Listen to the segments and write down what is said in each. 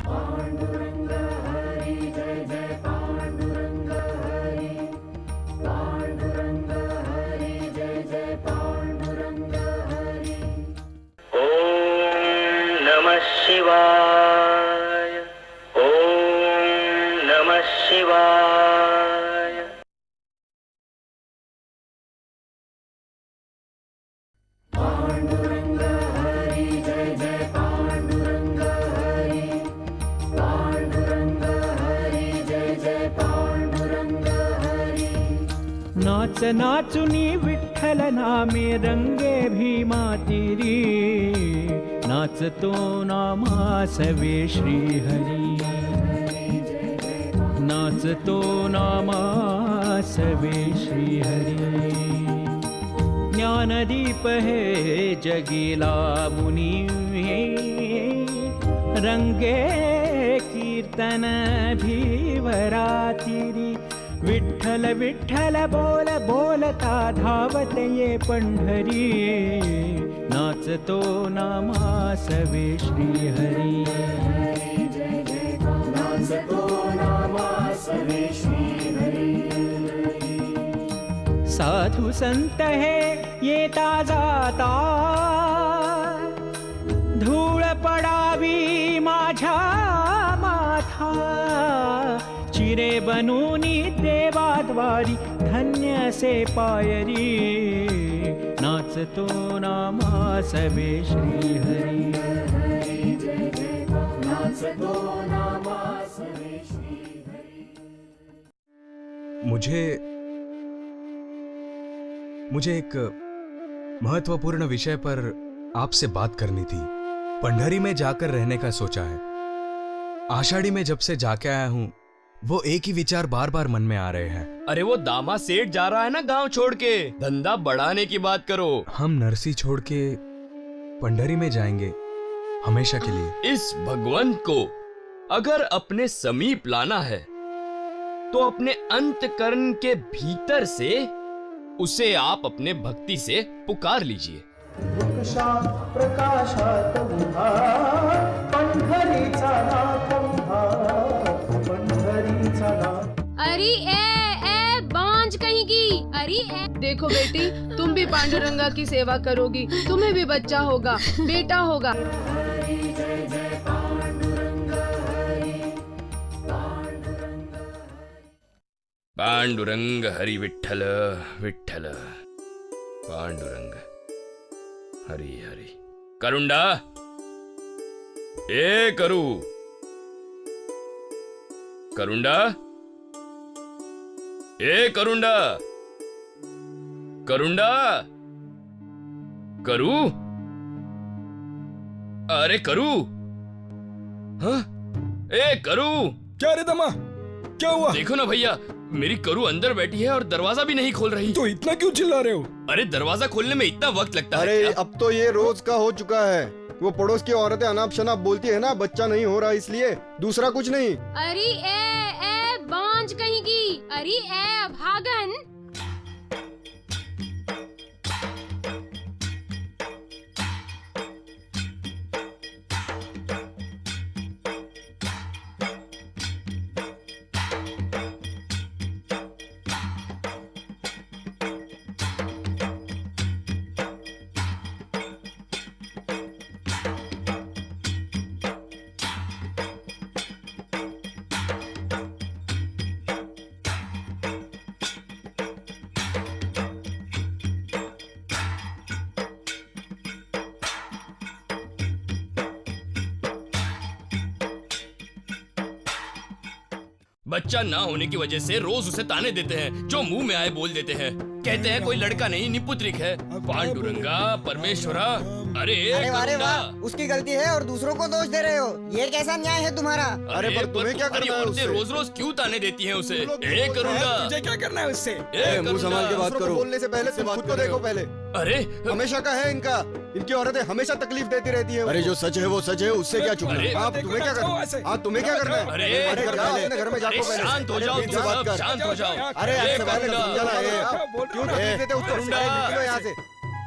पांडुरंग हरि जय जय पांडुरंग हरि, पांडुरंग हरि जय जय पांडुरंग हरि। ओम नमः शिवाय, ओम नमः शिवाय। पांडुरंग हरि जय जय पांडुरंग हरि, पांडुरंग हरि जय जय पांडुरंग हरि। नाच नाचुनी विठ्ठल नामे रंगे भीमा तिरी, नाचतो नामासवे श्रीहरी, नाचतो नामासवे श्रीहरी। ज्ञानदीप है जगीला मुनि, रंगे कीर्तन भी भरातिरी। विठ्ठल विठ्ठल बोल बोलता धावत ये पंढरी, नाचतो नामासवे श्रीहरी, नाचतो नामासवे श्रीहरि। साधु संत है येता जाता, धूळ पडावी माझ्या माथा। चिरे बनूनी देवाद्वारी धन्य से पायरी, नाचतो नामासवे श्रीहरी, नाचतो नामासवे श्रीहरि। मुझे एक महत्वपूर्ण विषय पर आपसे बात करनी थी। पंढरी में जाकर रहने का सोचा है। आषाढ़ी में जब से जाके आया हूँ, वो एक ही विचार बार बार मन में आ रहे हैं। अरे वो दामा सेठ जा रहा है ना गांव छोड़ के, धंधा बढ़ाने की बात करो। हम नरसी छोड़ के पंढरी में जाएंगे हमेशा के लिए। इस भगवंत को अगर अपने समीप लाना है तो अपने अंतकरण के भीतर से उसे आप अपने भक्ति से पुकार लीजिए। प्रकाशात उभा पंढरीचा नाथ उभा, पंढरीचा नाथ। अरे ए बांझ कहीं की। अरे देखो बेटी, तुम भी पांडुरंगा की सेवा करोगी, तुम्हें भी बच्चा होगा, बेटा होगा। पांडुरंग हरि विठ्ठल विठ्ठल, पांडुरंग हरि हरि। करुंडा, ए करू, करुंडा, ए करुंडा, करुंडा, करू, अरे करू, हाँ, ए करू। क्या रे दमा, क्या हुआ? देखो ना भैया, मेरी करू अंदर बैठी है और दरवाजा भी नहीं खोल रही। तो इतना क्यों चिल्ला रहे हो? अरे दरवाजा खोलने में इतना वक्त लगता है अरे क्या? अब तो ये रोज का हो चुका है। वो पड़ोस की औरतें अनाप शनाप बोलती है ना, बच्चा नहीं हो रहा इसलिए, दूसरा कुछ नहीं। अरे ए बांझ कहीं की। अरे ए भागन। बच्चा ना होने की वजह से रोज उसे ताने देते हैं, जो मुंह में आए बोल देते हैं। कहते हैं कोई लड़का नहीं, निपुत्रिक है। पांडुरंगा, परमेश्वरा, अरे करुणा। उसकी गलती है और दूसरों को दोष दे रहे हो, ये कैसा न्याय है तुम्हारा? अरे पर तुम्हें क्या करना है उससे? रोज रोज क्यों ताने देती हैं उसे? ए करुणा, तुझे क्या करना है उससे? मुंह संभाल के बात करो। बोलने से पहले तुम खुद को देखो पहले। अरे हमेशा का है इनका, इनकी औरतें हमेशा तकलीफ देती रहती है। अरे जो सच है वो सच है, उससे क्या चुप? आप तुम्हें क्या करना है? हाँ तुम्हें क्या करना है? अरे घर में जाओ पहले। शांत हो जाओ, तुम सब शांत हो जाओ। अरे क्यों तकलीफ देते उसको? निकलो यहाँ से,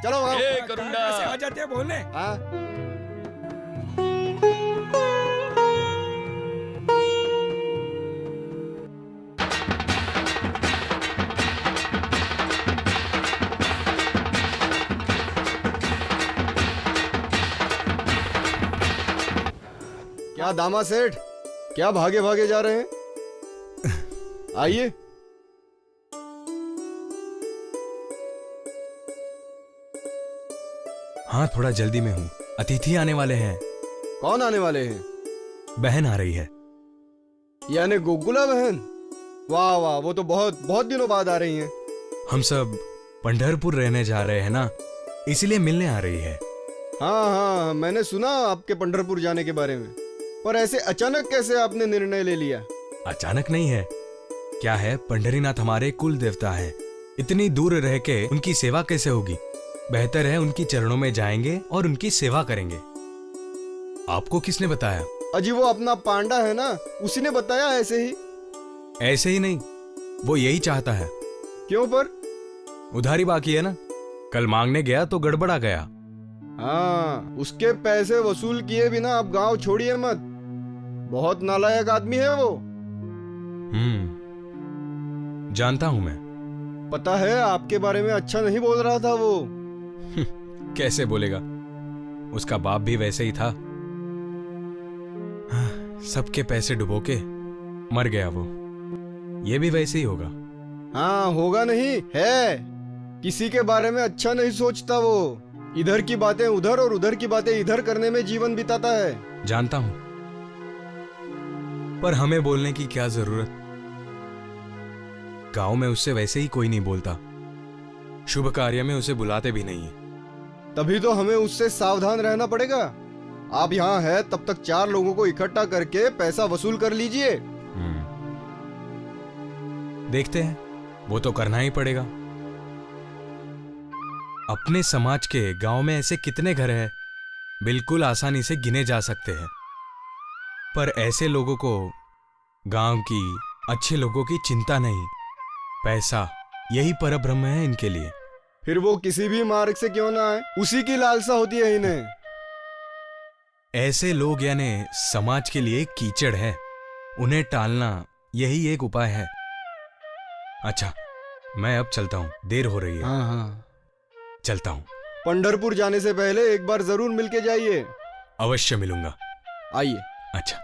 चलो करुणा आ जाते हैं बोलने। क्या दामा सेठ, क्या भागे भागे जा रहे हैं? आइए। हाँ, थोड़ा जल्दी में हूँ, अतिथि आने वाले हैं। कौन आने वाले हैं? बहन आ रही है। यानी गोकुला बहन? वाह वाह, वो तो बहुत बहुत दिनों बाद आ रही हैं। हम सब पंढरपुर रहने जा रहे हैं ना, इसलिए मिलने आ रही है। हाँ हाँ, मैंने सुना आपके पंढरपुर जाने के बारे में, पर ऐसे अचानक कैसे आपने निर्णय ले लिया? अचानक नहीं है, क्या है, पंढरीनाथ हमारे कुल देवता है। इतनी दूर रह के उनकी सेवा कैसे होगी? बेहतर है उनकी चरणों में जाएंगे और उनकी सेवा करेंगे। आपको किसने बताया? अजी वो अपना पांडा है ना, उसी ने बताया। ऐसे ही? ऐसे ही नहीं, वो यही चाहता है। क्यों पर? उधारी बाकी है ना, कल मांगने गया तो गड़बड़ा गया। हाँ, उसके पैसे वसूल किए बिना आप गांव छोड़िए मत। बहुत नालायक आदमी है वो। जानता हूं मैं। पता है, आपके बारे में अच्छा नहीं बोल रहा था वो। कैसे बोलेगा, उसका बाप भी वैसे ही था। सबके पैसे डुबो के मर गया वो। ये भी वैसे ही होगा। हाँ, होगा नहीं है। किसी के बारे में अच्छा नहीं सोचता वो। इधर की बातें उधर और उधर की बातें इधर करने में जीवन बिताता है। जानता हूं, पर हमें बोलने की क्या जरूरत? गांव में उससे वैसे ही कोई नहीं बोलता, शुभ कार्य में उसे बुलाते भी नहीं है। तभी तो हमें उससे सावधान रहना पड़ेगा। आप यहाँ हैं तब तक 4 लोगों को इकट्ठा करके पैसा वसूल कर लीजिए। देखते हैं, वो तो करना ही पड़ेगा। अपने समाज के गांव में ऐसे कितने घर हैं, बिल्कुल आसानी से गिने जा सकते हैं। पर ऐसे लोगों को गांव की, अच्छे लोगों की चिंता नहीं। पैसा यही परब्रह्म है इनके लिए। फिर वो किसी भी मार्ग से क्यों ना आए, उसी की लालसा होती है इन्हें। ऐसे लोग यानी समाज के लिए कीचड़ है, उन्हें टालना यही एक उपाय है। अच्छा, मैं अब चलता हूं, देर हो रही है। हाँ हाँ, चलता हूं। पंढरपुर जाने से पहले एक बार जरूर मिलके जाइए। अवश्य मिलूंगा। आइए। अच्छा।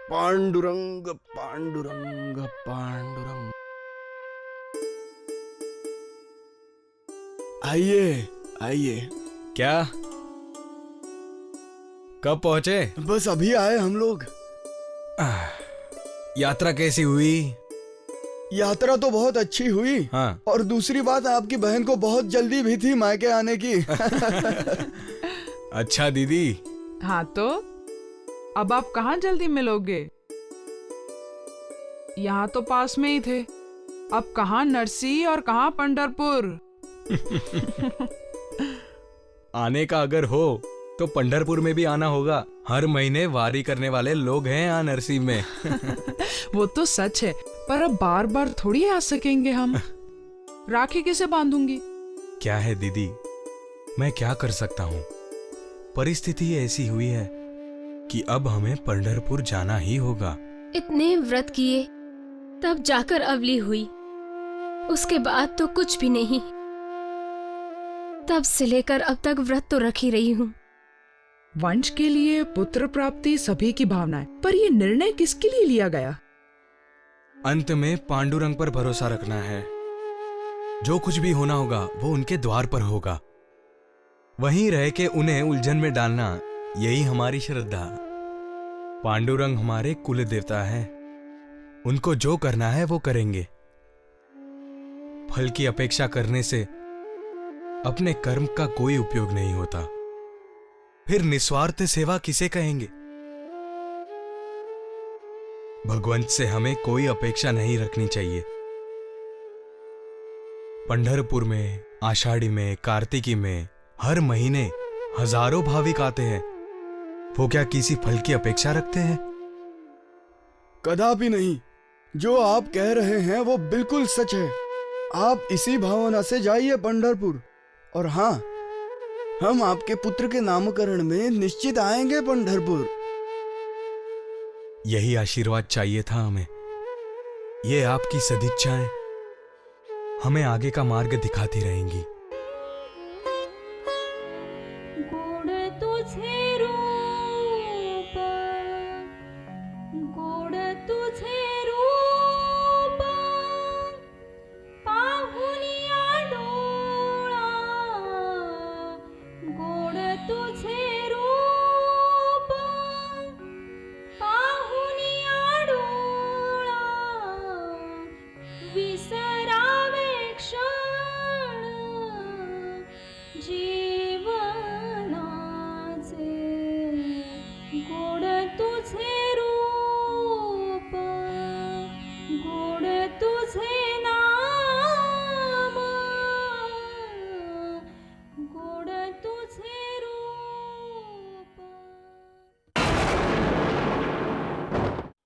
पांडुरंग पांडुरंग पांडुरंग। आइए आइए। क्या, कब पहुंचे? बस अभी आए हम लोग। यात्रा कैसी हुई? यात्रा तो बहुत अच्छी हुई। हाँ। और दूसरी बात, आपकी बहन को बहुत जल्दी भी थी मायके आने की। अच्छा दीदी। हाँ, तो अब आप कहाँ जल्दी मिलोगे? यहाँ तो पास में ही थे, अब कहाँ नरसी और कहाँ पंढरपुर। आने का अगर हो तो पंढरपुर में भी आना होगा। हर महीने वारी करने वाले लोग हैं यहाँ नरसी में। वो तो सच है, पर अब बार बार थोड़ी आ सकेंगे हम। राखी किसे बांधूंगी? क्या है दीदी, मैं क्या कर सकता हूँ? परिस्थिति ऐसी हुई है कि अब हमें पंढरपुर जाना ही होगा। इतने व्रत किए तब जाकर अवली हुई, उसके बाद तो कुछ भी नहीं। तब से लेकर अब तक व्रत तो रख ही रही हूँ। वंश के लिए पुत्र प्राप्ति सभी की भावना है, पर ये निर्णय किसके लिए लिया गया? अंत में पांडुरंग पर भरोसा रखना है। जो कुछ भी होना होगा वो उनके द्वार पर होगा। वहीं रह के उन्हें उलझन में डालना, यही हमारी श्रद्धा। पांडुरंग हमारे कुल देवता है, उनको जो करना है वो करेंगे। फल की अपेक्षा करने से अपने कर्म का कोई उपयोग नहीं होता। फिर निस्वार्थ सेवा किसे कहेंगे? भगवंत से हमें कोई अपेक्षा नहीं रखनी चाहिए। पंढरपुर में, आषाढ़ी में, कार्तिकी में हर महीने हजारों भाविक आते हैं। वो क्या किसी फल की अपेक्षा रखते हैं? कदापि नहीं। जो आप कह रहे हैं वो बिल्कुल सच है। आप इसी भावना से जाइए पंढरपुर। और हाँ, हम आपके पुत्र के नामकरण में निश्चित आएंगे पंढरपुर। यही आशीर्वाद चाहिए था हमें। ये आपकी सदिच्छाएं हमें आगे का मार्ग दिखाती रहेंगी। गोड तुझे रूप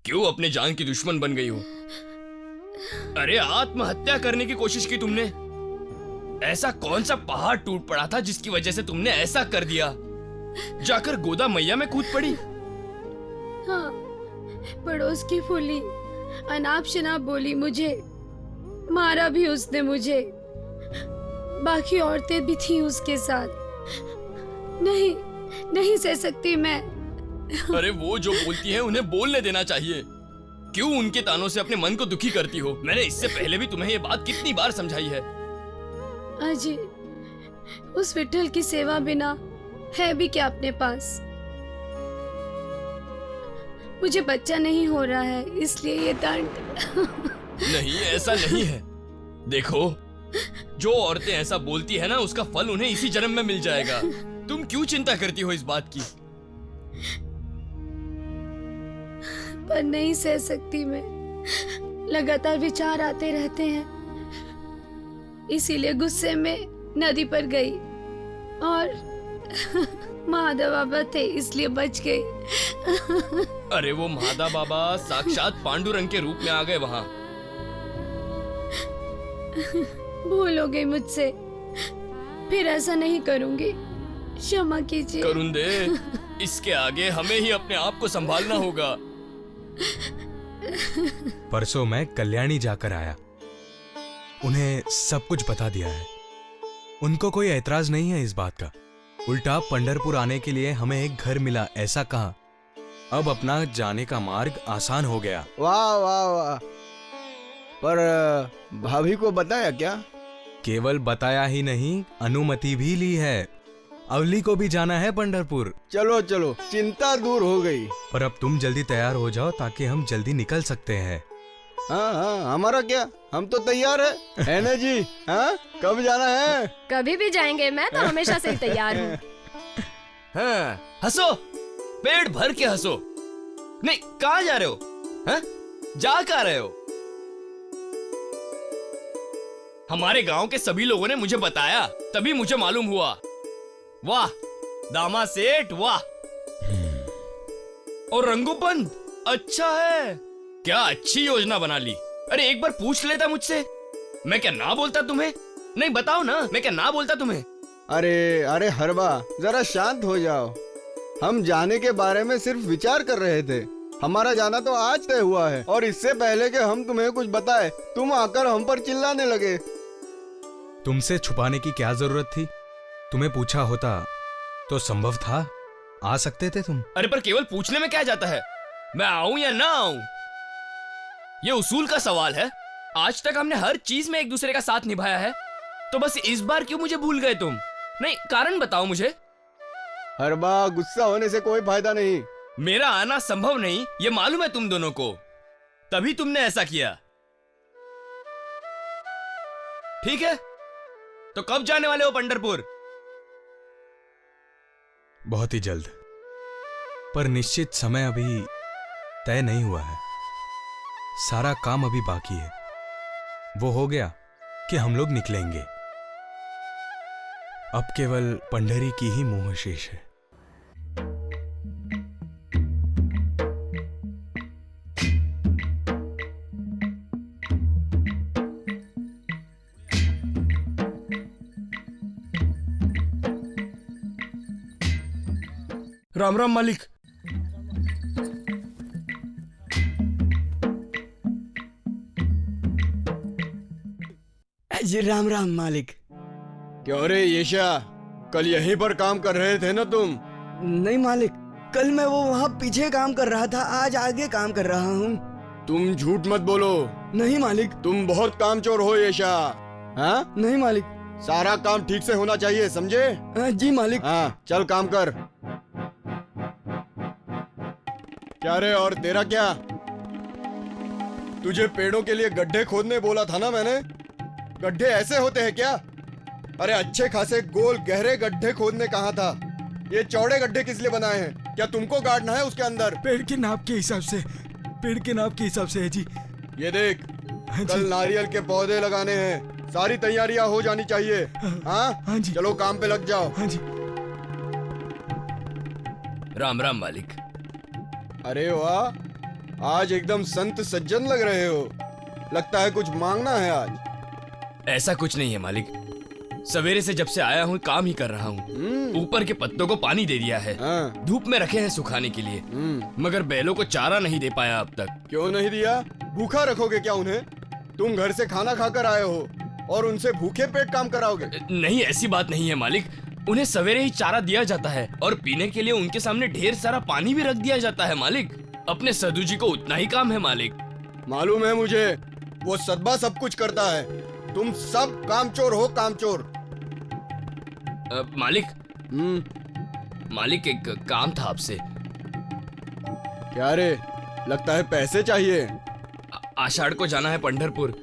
क्यों अपने जान की दुश्मन बन गई हो? अरे आत्महत्या करने की कोशिश की तुमने। ऐसा कौन सा पहाड़ टूट पड़ा था जिसकी वजह से तुमने ऐसा कर दिया? जाकर गोदा मैया में कूद पड़ी। हाँ, पड़ोस की फूली अनाप शनाप बोली मुझे, मारा भी उसने मुझे, बाकी औरतें भी थी उसके साथ। नहीं सह सकती मैं। अरे वो जो बोलती है उन्हें बोलने देना चाहिए। क्यों उनके तानों से अपने मन को दुखी करती हो? मैंने इससे पहले भी तुम्हें ये बात कितनी बार समझाई है। अजी, उस विठल की सेवा बिना है भी क्या अपने पास? मुझे बच्चा नहीं हो रहा है, इसलिए ये दंड। नहीं, ऐसा नहीं है। देखो, जो औरतें ऐसा बोलती है ना, उसका फल उन्हें इसी जन्म में मिल जाएगा। तुम क्यों चिंता करती हो इस बात की? पर नहीं सह सकती मैं। लगातार विचार आते रहते हैं, इसीलिए गुस्से में नदी पर गई और महादेव बाबा थे इसलिए बच गई। अरे वो महादा बाबा साक्षात पांडुरंग के रूप में आ गए वहां। भूल हो गई मुझसे, फिर ऐसा नहीं करूंगी, क्षमा कीजिए। करुण दे, इसके आगे हमें ही अपने आप को संभालना होगा। परसों मैं कल्याणी जाकर आया, उन्हें सब कुछ बता दिया है। उनको कोई ऐतराज नहीं है इस बात का। उल्टा पंढरपुर आने के लिए हमें एक घर मिला ऐसा कहा। अब अपना जाने का मार्ग आसान हो गया। वाह वाह वाह। पर भाभी को बताया क्या? केवल बताया ही नहीं, अनुमति भी ली है। अवली को भी जाना है पंढरपुर। चलो चलो, चिंता दूर हो गई। पर अब तुम जल्दी तैयार हो जाओ ताकि हम जल्दी निकल सकते हैं। हाँ हाँ, हमारा क्या, हम तो तैयार है ना जी? हाँ, कब जाना है? कभी भी जाएंगे, मैं तो हमेशा से ही तैयार हूँ। हाँ, हंसो, पेट भर के हंसो। नहीं, कहाँ जा रहे हो? हाँ? जा कहाँ रहे हो? हमारे गांव के सभी लोगों ने मुझे बताया, तभी मुझे मालूम हुआ। वाह दामा सेठ, वाह। और रंगूपंत अच्छा है, क्या अच्छी योजना बना ली। अरे एक बार पूछ लेता मुझसे, मैं क्या ना बोलता तुम्हें? नहीं बताओ ना, मैं क्या ना बोलता तुम्हें? अरे अरे हरबा, जरा शांत हो जाओ। हम जाने के बारे में सिर्फ विचार कर रहे थे। हमारा जाना तो आज तय हुआ है, और इससे पहले कि हम तुम्हें कुछ बताए, तुम आकर हम पर चिल्लाने लगे। तुमसे छुपाने की क्या जरूरत थी? तुम्हें पूछा होता तो संभव था, आ सकते थे तुम। अरे पर केवल पूछने में क्या जाता है? मैं आऊं या ना आऊं, ये उसूल का सवाल है। आज तक हमने हर चीज में एक दूसरे का साथ निभाया है, तो बस इस बार क्यों मुझे भूल गए तुम? नहीं, कारण बताओ मुझे। हरबा, गुस्सा होने से कोई फायदा नहीं। मेरा आना संभव नहीं, ये मालूम है तुम दोनों को, तभी तुमने ऐसा किया। ठीक है, तो कब जाने वाले हो पंढरपुर? बहुत ही जल्द, पर निश्चित समय अभी तय नहीं हुआ है। सारा काम अभी बाकी है। वो हो गया कि हम लोग निकलेंगे। अब केवल पंढरी की ही मोह शेष है। राम राम मालिक। जी राम राम मालिक। क्यों रे येशा, कल यहीं पर काम कर रहे थे ना तुम? नहीं मालिक, कल मैं वो वहाँ पीछे काम कर रहा था, आज आगे काम कर रहा हूँ। तुम झूठ मत बोलो। नहीं मालिक। तुम बहुत कामचोर हो येशा। हाँ? नहीं मालिक। सारा काम ठीक से होना चाहिए, समझे? जी मालिक। हाँ, चल काम कर। क्या रे, और तेरा क्या? तुझे पेड़ों के लिए गड्ढे खोदने बोला था ना मैंने? गड्ढे ऐसे होते हैं क्या? अरे अच्छे खासे गोल गहरे गड्ढे खोदने कहा था। ये चौड़े गड्ढे किस लिए बनाए हैं? क्या तुमको गाड़ना है उसके अंदर? पेड़ के नाप के हिसाब से, पेड़ के नाप के हिसाब से है जी। ये देख, कल नारियल के पौधे लगाने हैं, सारी तैयारियां हो जानी चाहिए। हाँ? हाँ जी। चलो काम पे लग जाओ। हाँ जी। राम राम मालिक। अरे वाह, आज एकदम संत सज्जन लग रहे हो। लगता है कुछ मांगना है आज। ऐसा कुछ नहीं है मालिक, सवेरे से जब से आया हूँ काम ही कर रहा हूँ। ऊपर के पत्तों को पानी दे दिया है, धूप में रखे हैं सुखाने के लिए, मगर बैलों को चारा नहीं दे पाया अब तक। क्यों नहीं दिया? भूखा रखोगे क्या उन्हें? तुम घर से खाना खाकर आए हो और उनसे भूखे पेट काम कराओगे? नहीं, ऐसी बात नहीं है मालिक, उन्हें सवेरे ही चारा दिया जाता है और पीने के लिए उनके सामने ढेर सारा पानी भी रख दिया जाता है मालिक। अपने सदू जी को उतना ही काम है मालिक। मालूम है मुझे, वो सदबा सब कुछ करता है। तुम सब कामचोर हो, कामचोर। मालिक एक काम था आपसे। क्या रे, लगता है पैसे चाहिए। आषाढ़ को जाना है पंढरपुर,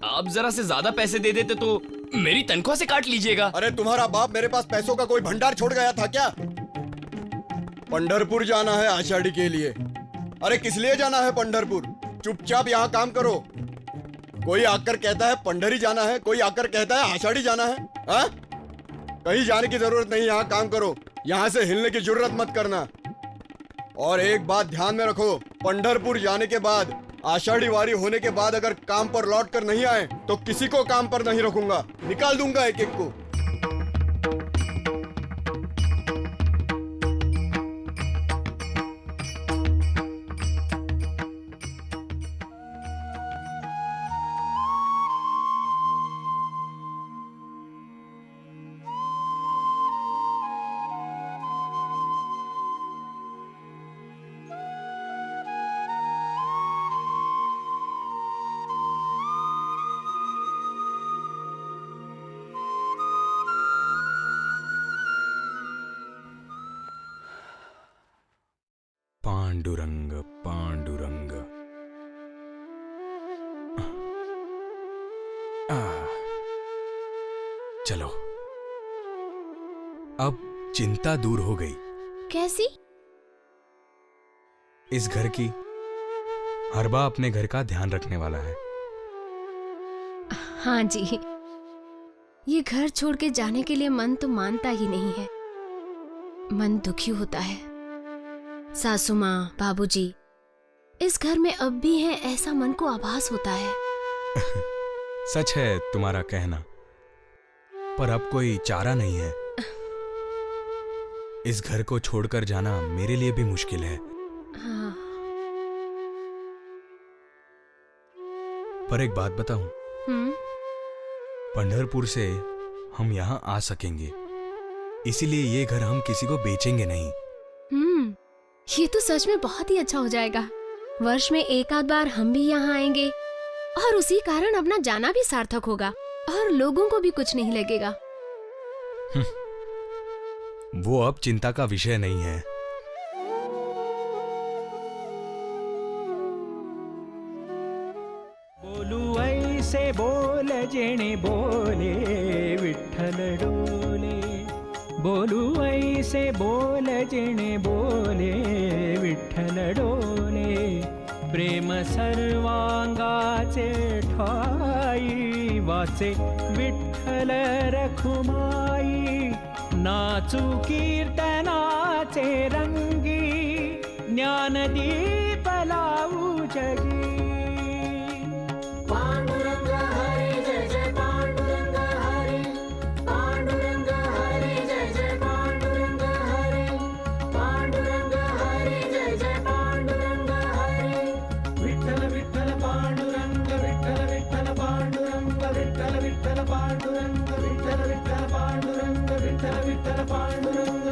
आप जरा से ज्यादा पैसे दे देते तो मेरी तनख्वाह से काट लीजिएगा। अरे तुम्हारा बाप मेरे पास पैसों का कोई भंडार छोड़ गया था क्या? पंढरपुर जाना है आषाढ़ी के लिए। अरे किस लिए जाना है पंढरपुर? चुपचाप यहाँ काम करो। कोई आकर कहता है पंढरी जाना है, कोई आकर कहता है आषाढ़ी जाना है। हा? कहीं जाने की जरूरत नहीं, यहाँ काम करो। यहाँ से हिलने की जरूरत मत करना। और एक बात ध्यान में रखो, पंढरपुर जाने के बाद, आषाढ़ी वारी होने के बाद अगर काम पर लौट कर नहीं आए तो किसी को काम पर नहीं रखूंगा, निकाल दूंगा एक एक को। पांडुरंग पांडुरंग। चलो, अब चिंता दूर हो गई। कैसी? इस घर की हरबा अपने घर का ध्यान रखने वाला है। हाँ जी, ये घर छोड़ के जाने के लिए मन तो मानता ही नहीं है, मन दुखी होता है। सासू माँ, बाबूजी इस घर में अब भी हैं, ऐसा मन को आभास होता है। सच है तुम्हारा कहना, पर अब कोई चारा नहीं है। इस घर को छोड़कर जाना मेरे लिए भी मुश्किल है। हाँ। पर एक बात बताऊं, पंढरपुर से हम यहाँ आ सकेंगे, इसीलिए ये घर हम किसी को बेचेंगे नहीं। ये तो सच में बहुत ही अच्छा हो जाएगा। वर्ष में एक आध बार हम भी यहाँ आएंगे और उसी कारण अपना जाना भी सार्थक होगा और लोगों को भी कुछ नहीं लगेगा। वो अब चिंता का विषय नहीं है। बोलू ऐसे बोल जेणे बोले विठ्ठल डोले, बोलू ऐसे बोल जेणे बोले विठ्ठल डोले, प्रेम सर्वांगाचे ठाई वाचे विठ्ठल रखुमाई, नाचू कीर्तनाचे रंगी, ज्ञानदीप लावू जगी। पांडुरंग हरी जय जय पांडुरंग हरी, पांडुरंग हरी जय जय पांडुरंग हरी, पांडुरंग हरी जय जय पांडुरंग हरी। विठ्ठल विठ्ठल पांडुरंग, विठ्ठल विठ्ठल पांडुरंग, विठ्ठल विठ्ठल पांडुरंग, विठ्ठल विठ्ठल पांडुरंग, विठ्ठल विठ्ठल पांडुरंग।